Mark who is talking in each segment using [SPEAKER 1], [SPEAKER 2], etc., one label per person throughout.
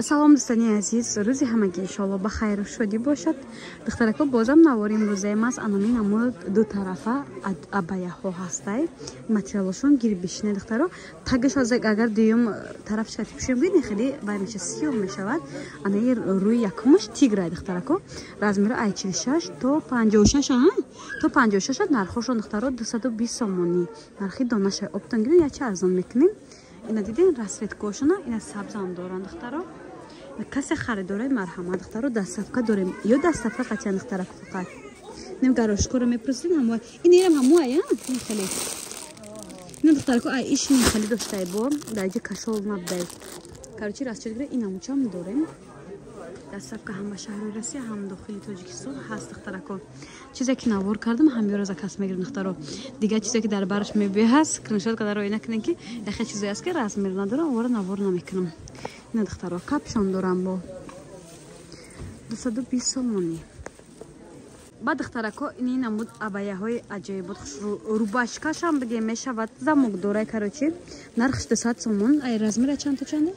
[SPEAKER 1] салом дӯстони азиз, рӯзи ҳамагӣ иншоалло ба хайру шодӣ бошад. духтарако бозам навори имрӯзаи мас анами намуд ду тарафа абаяҳо ҳастай материалошон гирбишне духтаро тагаш агар дуюм тарафшка типшуем бине хеле вай меша сиёҳ мешавад. анаи рӯи якумаш тиграй духтарако размери ай 46 то 56 то 56 нархошон духтаро 220 сомонӣ нархи донашай оптон гирин ячи арзон мекунем. ина дидин расветкошона ина сабзам доран духтаро касе харидорай марҳамат духтаро дастсафка дорем ё дастсафка қатъян духтара фақат нем гарошкора мепурсидин ҳамоа ин ирам ҳамоа я хеле ин духтарако ай иш не хеле доштай бо даҷи кашол набдай короче расчетгира ин ҳамучам дорем дастсафка ҳам ба шаҳри Россия ҳам дохили Тоҷикистон ҳаст духтарако чизе ки навор кардам ҳамёра за кас мегирем духтаро дига чизе ки дар бараш мебиҳаст скриншот кадаро ина кинен ки яхе чизе аст ки размер надорам овора навор намекунам. ина духтаро капшон дорам бо 220 сомонӣ. ба духтарако ини намуд абаяҳои аҷоибот рубашкашам бигем мешавад замок дорай короче нархш 200 сомон. ай размера чанд то чанде?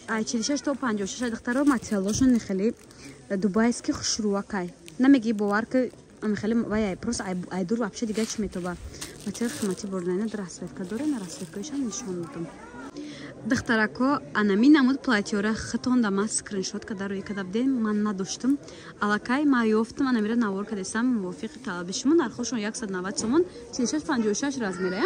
[SPEAKER 1] 46 то 56 духтаро материалошон хеле дубайский хушрувакай намеги бовар ки хеле вай просто айдур вообще дига чи метоба материал қимати борнайна расветка дора на расветкаишам нишон додам духтарако анами намуд платьёра хитонда ма скриншот кадарои кадабдем ман надоштам алакай ма ёфтам анамира навор кадесам мувофиқи талаби шумо нархошон 190 сомон 46-56 размера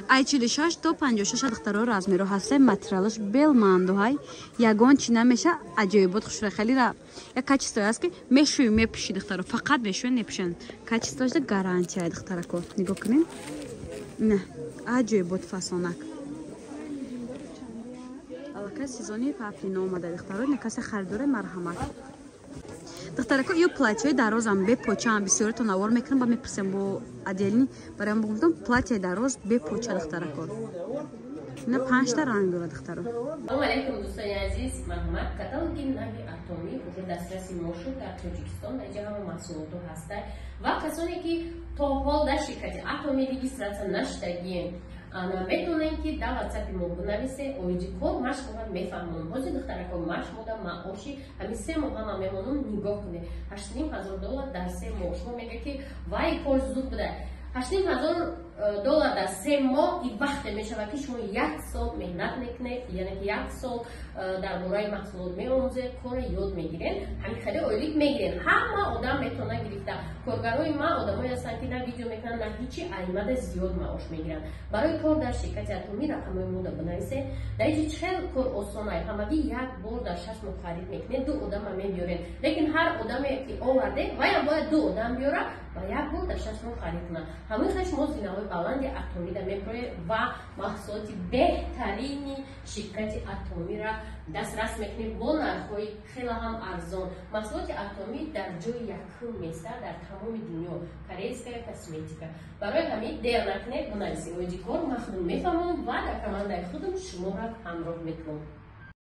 [SPEAKER 1] ай 46 то 56 духтаро размеро ҳастай материалаш белмандоҳай ягон чи намеша аҷоибот хушра хелира як качество аст ки мешӯи мепӯши духтаро фақат мешӯи непӯшан качествоаш гарантия духтарако нигоҳ кунем не аҷоибот фасонак алакай сезони паплина омада духтаро некасе харидора марҳамат духтарако ё платьёи дарозам бе почаам бисёрто навор мекунам ба мепурсем бо аделни барам гуфтам платьяи дароз бе поча духтарако ина 5 та ранг дорад духтаро.
[SPEAKER 2] Салом алейкум дӯстони азиз, марҳамат. Каталоги нави Atomi ҳозир дастрasi мо шуд дар Тоҷикистон дар ҷаҳон маҳсулото ҳаста ва касоне ки то ҳол дар ширкати Atomi регистратсия наштагием метонем ки дар WhatsApp мо бинависе оиди кор машқ ҳам мефаҳмон ҳозир духтарако машқ мода маоши ҳамин 3 моҳ ҳама мемонам нигоҳ кунед $8500 дар 3 моҳ шумо мега ки вай кор зуд буда $8500 дар 3 моҳ и вақте мешавад ки шумо 1 сол меҳнат мекунед яъне ки 1 сол дар бораи маҳсулот меомӯзед кора ёд мегиред ҳамин хеле ойлик мегиред ҳама одам метавонад гирифта коргарои ма одамое ҳастанд ки на видео мекунанд на ҳичи аймада зиёд маош мегиранд барои кор дар ширкати Atomi рақамои мода бинависед дар ин хел кор осонай ҳамагӣ як бор дар 6 моҳ харид мекунед 2 одам мебиёред лекин ҳар одаме ки оварде ваям бояд 2 одам биёра ва як бор дар 6 моҳ харид кунад ҳамин хел шумо зинаҳои баланди Atomi да мебиёред ва маҳсулоти беҳтарини ширкати Atomi-ра дастрас мекунед бо нархҳои хеле ҳам арзон маҳсулоти Atomi дар ҷои якум места дар тамоми дунё корейская косметика барои ҳамин дер накунед бинависед оиди кор махдум мефаҳмон ва дар командаи худам шуморо ҳамроҳ мекунам.